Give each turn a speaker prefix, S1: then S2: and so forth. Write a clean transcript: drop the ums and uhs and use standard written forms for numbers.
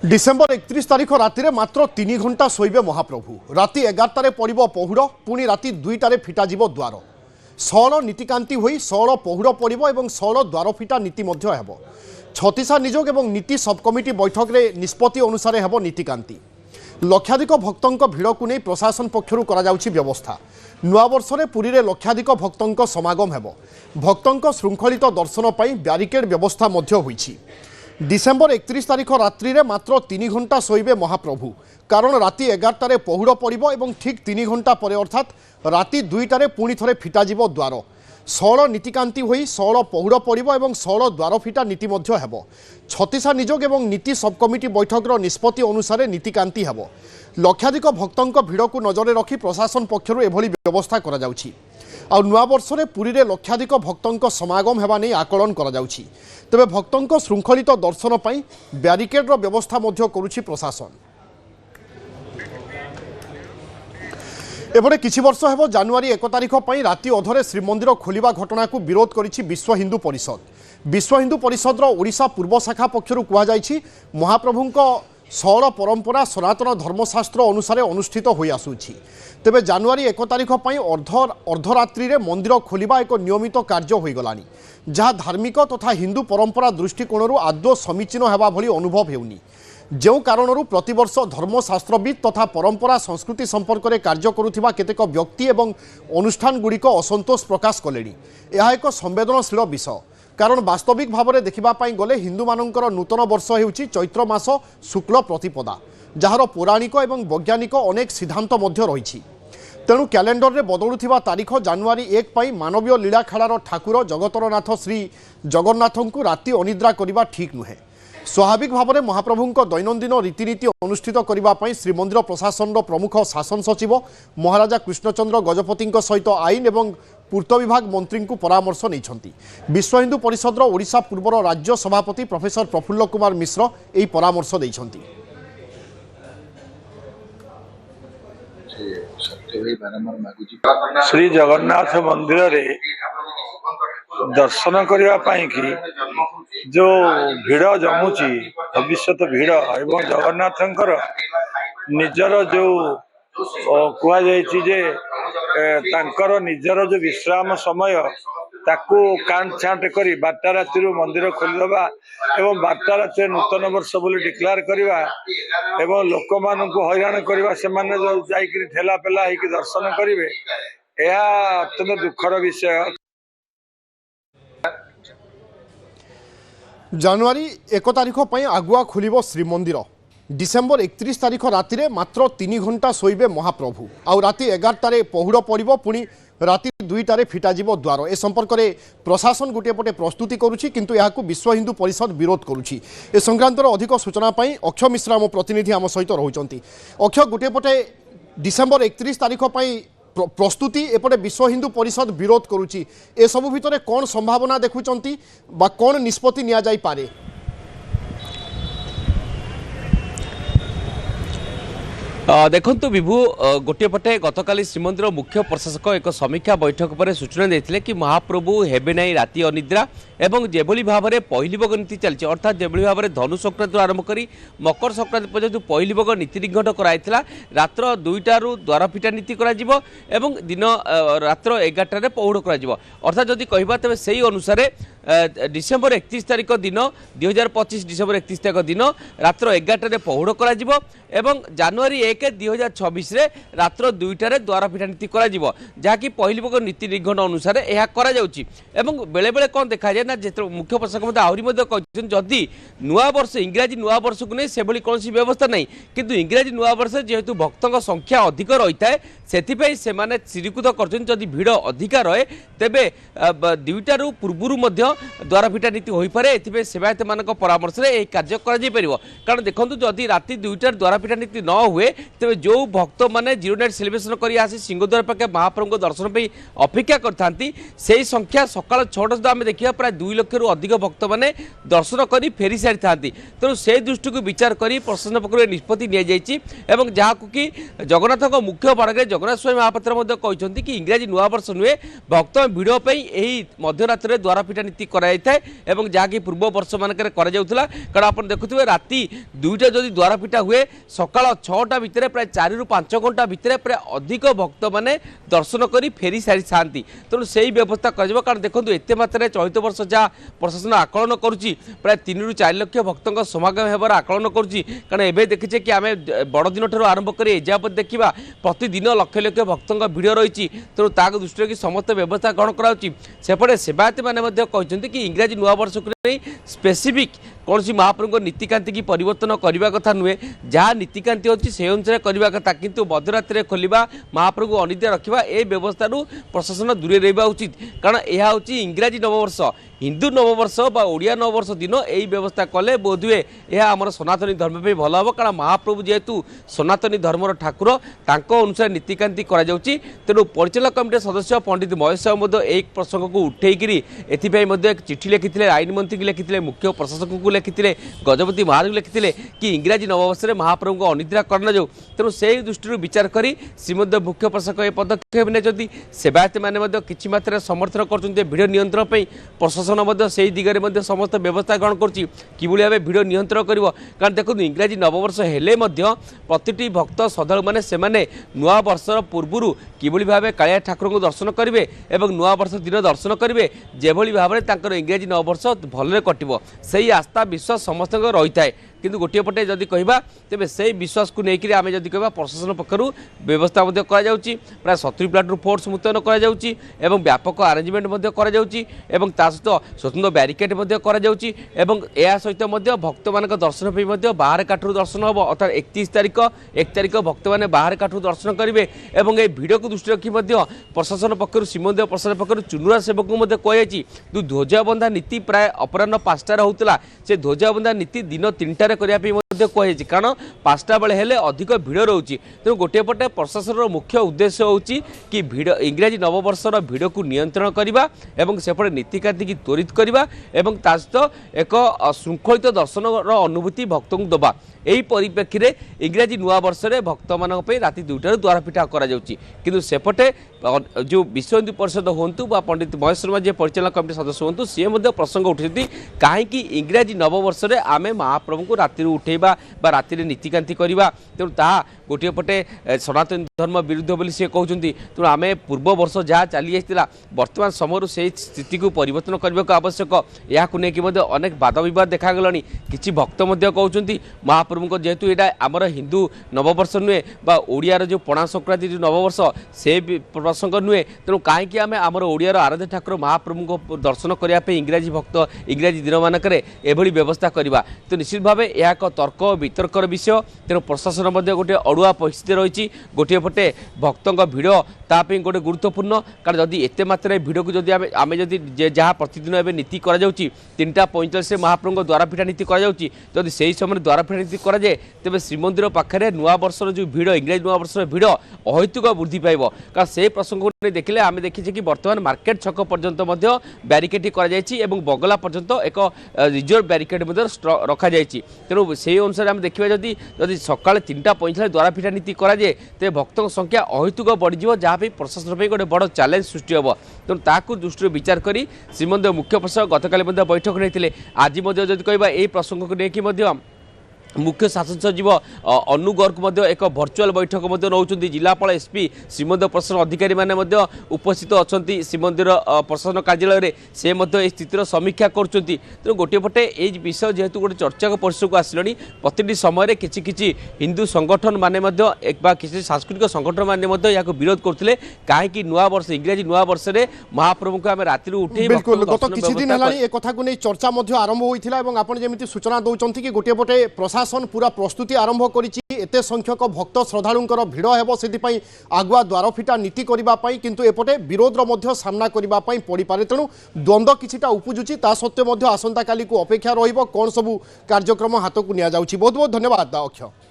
S1: December 31 तारिख राति में मात्र 3 घंटा शोबे महाप्रभु। राति 11टार पड़ पहुड़, पुणी राति 2टार फिटाज द्वार। षोल नीतिकांति हो षोल पहुड़ पड़ और षोल द्वार फिटा नीति हेब। छत्तीसा निजोग और नीति सब कमिटी बैठक में निष्पत्ति अनुसार हेब नीतिकांति। लक्षाधिक भक्तों भिड़ को नहीं प्रशासन पक्षर व्यवस्था। नुआ वर्ष में पुरी में लक्षाधिक भक्तों समागम हेब। भक्तों श्रृंखलित दर्शन पर ब्यारिकेड व्यवस्था होईछि। डिसेम्बर 31 तारिख रात्रि में मात्र 3 घंटा शोबे महाप्रभु, कारण राति 11टार पहुड़ पड़ और ठीक 3 घंटा पर अर्थात राति 2टार पुणी थे फिटाज द्वार। षोल नीतिकांति हो षोल पहुड़ पड़ और षोल द्वार फिटा नीति हेब। छत्तीसा निजोग और नीति सब कमिटी बैठकर निष्पत्ति अनुसार नीतिकांति हेब। लक्षाधिक भक्तों भिड़ को नजर रखी प्रशासन पक्षर एभली व्यवस्था करा जाउछि। आ नुआ वर्ष में पुरी में लक्षाधिक भक्तों समागम हेबा नहीं आकलन करा जाउछि। तेबे भक्तों श्रृंखलित दर्शन पर ब्यारिकेड्र व्यवस्था करुछि प्रशासन। एपटे किछि वर्ष हेब जानुआरी 1 तारिख पर राति अधरे श्रीमंदिर खोलिबा घटना को विरोध करिछि विश्व हिंदू परिषद। विश्व हिंदू परिषदर ओडिशा पूर्व शाखा पक्षर कहुछि महाप्रभुंको षोल परंपरा सनातन धर्मशास्त्र अनुसार अनुष्ठित हो आसुछि। तेबे जानुआरी 1 तारिख पर अर्धरात्रि में मंदिर खोलिबा एक नियमित कार्य हो गलानी, जहाँ धार्मिक तथा हिंदू परंपरा दृष्टिकोण आदौ समीचीन हेबा भली अनुभव हेउनी। जो कारणरू प्रतिवर्ष धर्मशास्त्रविद तथा परंपरा संस्कृति संपर्क में कार्य करुथिबा केतेक व्यक्ति एवं अनुष्ठान गुड़िक असंतोष प्रकाश कलेनी। यह एक संवेदनशील विषय, कारण वास्तविक भाव में देखा गले हिंदू मानकर नूतन वर्ष हेउछि चैत्र मास शुक्ल प्रतिपदा, जार पौराणिक एवं वैज्ञानिक अनेक सिद्धांत रही। तेणु कैलेंडर में बदलुथिबा तारीख जानुआरी 1 पर मानवीय लीलाखेलार ठाकुर जगतरनाथ श्री जगन्नाथ को राति अनिद्रा करने ठीक नुहे। स्वाभाविक भाव में महाप्रभुं दैनंदिन रीतिनीति अनुष्ठित करने श्रीमंदिर प्रशासन प्रमुख शासन सचिव महाराजा कृष्णचंद्र गजपति सहित आईन एवं पूर्त विभाग मंत्री को परामर्श नहीं। विश्व हिंदू परिषदर ओडिशा पूर्वर राज्य सभापति प्रोफेसर प्रफुल्ल कुमार मिश्र यह परामर्श देइछन्ति।
S2: श्री जगन्नाथ मंदिर रे दर्शन करने की जो भिड़ जमुची भविष्य भिड़ एवं जगन्नाथंकर निजर जो कहुजे तांकर निजर जो विश्राम समय ताकू कांट छांट करी 12टा राति मंदिर खोलीदेवा एवं 12टा राति नूतन वर्ष बोली डिक्लेयर करवा एवं लोक मान हैरान करवा से जाकि ठेला पेला होकर दर्शन करेंगे, यह अत्यंत दुखर विषय।
S1: जानुआरी 1 तारिख पर आगुआ खोलिबो श्रीमंदिर। डिसेम्बर 31 तारिख राति में मात्र 3 घंटा शोबे महाप्रभु, आउ राति 11टार पहुड़ पड़ पुणी राति 2टार फिटाज द्वार। ए संपर्क में प्रशासन गोटे पटे प्रस्तुति करुछि, किंतु यहाकू विश्व हिंदू परिषद विरोध करुछि। ए संक्रांतर अधिक सूचना पाई अक्षय मिश्रा आम प्रतिनिधि आम सहित रहुचंती। अक्षय, गोटे पटे डिसेम्बर 31 तारिख पर प्रस्तुति एपटे विश्व हिंदू परिषद विरोध करुछि, ए सबु भितरे कौन संभावना देखुचंती बा कौन निष्पत्ति निया जाई पारे?
S3: देखु विभु, गोटे पटे गतकाली श्रीमंदिर मुख्य प्रशासक एक समीक्षा बैठक पर सूचना देते कि महाप्रभु हेबे नहीं राति अनिद्रा एवं जेभली भाव में पहली भोग नीति चलती, अर्थात जेभली भाव में धनु संक्रांति आरंभ कर मकर संक्रांति पर्यंत पहली भोग नीति निघंट कराइला। रात्र 2टारू द्वार फिटा नीति करा एवं दिन रात्र 11टार पहुड़ करा। अर्थात जदि कहबा तेज से अनुसार डिसेम्बर 31 तारिख दिन 2025 डिसेम्बर 31 तारिख दिन रात्र 11टार पहुड़ करा एवं जानुआरी 1 2026 रात्र 2टार द्वार फिटा नीति करा, जहाँकि पहली भोग नीति निघंट अनुसार यह करा जाउछि। एवं बेले बेले कौन देखा जाए ना, मुख्य प्रशासक आहरी जदि नुआ वर्ष इंग्राजी नुआ वर्ष को नहीं से कौन व्यवस्था नहीं, किंतु इंग्राजी नुआ वर्ष जेहेतु भक्तों संख्या अधिक रही है से श्रीकृत कर भिड़ अधिका रहे तेबे 2टारू पूर्वर द्वार फिटा नीति हो पाए। एथि सेवायत मान परामर्श में कार्य कर, कारण देखो जदि राति 2टार द्वार फिटा नीति न हुए तेज जो भक्त मैंने 0 नाइट सेलिब्रेशन कर आसी सिंहद्वार पाखे महाप्रभु दर्शन पर अपेक्षा करते संख्या सकाल 6टा सुधा आम देखा प्राय 2 लाख रु अधिक भक्त मैंने दर्शन कर फेरी सारी था तेणु से दृष्टि को विचार कर प्रशासन पक्ष निष्पत्ति नि जहाँ कि जगन्नाथ मुख्य बाड़े जगन्नाथ स्वामी महापात्र कहते कि इंग्राजी नुआ वर्ष नुहे भक्त भिड़ मध्यरात्रि द्वार फिटा नीति कराई जहाँकि पूर्व वर्ष मानक कारण आप देखुए राति 2टा जदि द्वार फिटा हुए सकाळ 6टा भितर प्राय 4 ରୁ 5 घंटा भितर प्राय अधिक भक्त मैंने दर्शन कर फेरी सारी था तेणु से ही व्यवस्था कर कारण देखो एत मात्रा चलित वर्ष जहाँ प्रशासन आकलन करुच्ची प्राय 3 ରୁ 4 लाख भक्तों समागम होबार आकलन करुच्ची कारण एवं देखीचे कि आम बड़ दिन ठार आरंभ कर एजावत देखा प्रतिदिन लक्ष लक्ष भक्तों भिड़ रही तेणु ताक दृष्टि रखी समस्त व्यवस्था ग्रहण करापटे सेवायत मैंने कहते कि इंग्राजी नुआ वर्ष को स्पेसिफिक कौन सी महाप्रभु नीतिकांति की परिवर्तन करने कथा नुहे जहाँ नीतिकांति अच्छी से अनुसार करने कथा किंतु मध्यरात्रि खोलिबा महाप्रभु अनिद्रा रखा ए व्यवस्था प्रशासन दूरे रहा उचित कारण यह हूँ इंग्राजी नववर्ष हिंदू नववर्ष बा ओडिया नववर्ष दिन यही व्यवस्था कले बोधुए यह आम सनातनी धर्म पे भल हम कारण महाप्रभु जेहेतु सनातनी धर्मर ठाकुर अनुसार नीतिकांति तेणु परिचालक कमिटी सदस्य पंडित महेश साहू एक प्रसंग को उठेकरी एक चिठी लिखी आईन मंत्री को लिखी मुख्य प्रशासक को लिखी गजपति महाराज को लिखी कि इंग्राजी नववर्ष में महाप्रभु को अनिद्रा करना जाऊ तेणु से दृष्टि विचार कर श्रीमद मुख्य प्रशासक यह पदक्षेप नहीं सेवायत मैंने किसी मात्रा समर्थन कर भिड़ नियंत्रण प्रशासन से दिगरे समस्त व्यवस्था ग्रहण कर भाव भिड़ नियंत्रण कर कारण देखो इंग्राजी नववर्ष हेले प्रति भक्त श्रद्धालु मैंने से नुआ वर्षर पूर्व किभली भाव कालिया ठाकुर को दर्शन करेंगे और नुआ वर्ष दिन दर्शन करेंगे जेभली भाव में इंग्राजी नववर्ष भलरे कटिबो से आस्था विश्वास समस्त रही है किंतु गोटे पटे जदि कहबा तेबे से विश्वास को लेकर आम जदि कहबा प्रशासन पक्षर व्यवस्था प्राय 70 प्लाटून फोर्स मुतयन कर व्यापक आरेंजमेंट सहित स्वतंत्र ब्यारिकेड या सहित भक्त मान दर्शन पर बाहर काठू दर्शन हम अर्थात 31 तारीख 1 तारीख भक्त मैंने बाहर काठू दर्शन करेंगे और भिड़ को दृष्टि रखी प्रशासन पक्षर श्रीमंदिर प्रशासन पक्षर चुनुरा सेवक कहुई ध्वजाबंधा नीति प्राय अपराह 5टार होता से ध्वजाबंधा नीति दिन 3टार कहुई कारण 5टा बेले हेले अधिक भिड़ रोचे तेणु गोटे पटे प्रशासन मुख्य उद्देश्य होची कि भिड़ इंग्राजी नववर्षर भिड़ को नियंत्रण करने सेपटे नीतिकांति की त्वरित करने सहित एक श्रृंखलित दर्शन अनुभूति भक्त को दबा यही परिप्रेक्षी में इंग्राजी नुआ वर्ष में भक्त मान राति 2टार द्वार फिटा किंतु सेपटे जो विश्व हिंदू परिषद हूँ पंडित महेश शर्मा जी परिचालना कमिटी सदस्य हूँ सी प्रसंग उठी कहीं इंग्राजी नववर्ष में आम महाप्रभु को राति उठेबा राति नीतिकांति करवा तेणु ताहा गोटे पटे सनातन धर्म विरुद्ध बोली सी कहते तेणु आम पूर्व वर्ष जहाँ चली जाता बर्तमान समय से स्थिति को परिवर्तन करने को आवश्यक या अनेक वाद विवाद देखागला कि भक्त कहते महाप्रभु को जेहेतु यहाँ आमर हिंदू नववर्ष नुहे ओडियार जो पणा संक्रांति जो नववर्ष से प्रसंग नुहे तेणु कहीं आम आमर ओडियार आराध्य ठाकुर महाप्रभु को दर्शन करने इंग्राजी भक्त इंग्राजी दिन मानक एभली व्यवस्था करवा तो निश्चित भाव यह एक तर्क वितर्कर विषय तेणु प्रशासन गोटे अड़ुआ परिस्थिति रही गोटे पटे भक्तों भिड़ ताप गोटे गुरुत्वपूर्ण कारण जदि एत मात्रा भिड़ को जदि आम जदि जहाँ प्रतिदिन एवं नीति कर 3:45 महाप्रभु द्वारा फिटा नीति करी से समय द्वारा फिटा नीति कराए तेज श्रीमंदिर पाखे नुआ वर्षर जो भिड़ इंग्राजी नुआ वर्षर भिड़ अहैतुक वृद्धि पाइब कारण से प्रसंग को देखिले आम देखीचे कि बर्तमान मार्केट छक पर्यंत ब्यारिकेड बगला पर्यंत एक रिजर्व ब्यारिकेड रखा तेणु से अनुसार आम देखा जदि सका 3:45 द्वारा फिटा नीति कराए तेज भक्तों संख्या अहैतुक बढ़ीज जहाँ प्रशासन गोटे बड़ चैलेंज सृष्टि हम तेणु ताकू दृष्टि विचार कर श्रीमंदिर मुख्य प्रशासक गतकाली बैठक नहीं आज जदि कहबा यही प्रसंग को लेकिन मुख्य शासन सचिव अनु गर्ग एक भर्चुआल बैठक नौकरी जिलापाल एसपी श्रीमंदिर प्रशासन अधिकारी मैंने उपस्थित अच्छा श्रीमंदिर प्रशासन कार्यालय से स्थितिर समीक्षा करुँच तेणु गोटे पटे ये विषय जेहेतु गोटे चर्चा परिसर को आसिलानी प्रति समय किसी हिंदू संगठन माने किसी सांस्कृतिक संगठन माने या विरोध करते कहीं नुआ वर्ष इंग्राजी नुआ वर्ष में महाप्रभु को आम राति उठे
S1: बिल्कुल गत किछि दिन हेलानी एक कथा को नहीं चर्चा आरंभ होइथिला एवं आपण जेमिति सूचना दउचंती कि गोटे पटे प्रशासन पूरा प्रस्तुति आरंभ करिछि एते संख्यक भक्त श्रद्धालुंकर भिड़ हेबो सेति आगुआ द्वार फिटा नीति करने किंतु एपटे विरोधर मध्य सामना करने पड़ पारे तेणु द्वंद्व किछिटा उपजुची ता सत्वे आसंता काली को अपेक्षा रहिबो कोन सबु कार्यक्रम हाथ को निया जाउछि। बहुत बहुत धन्यवाद अक्षय।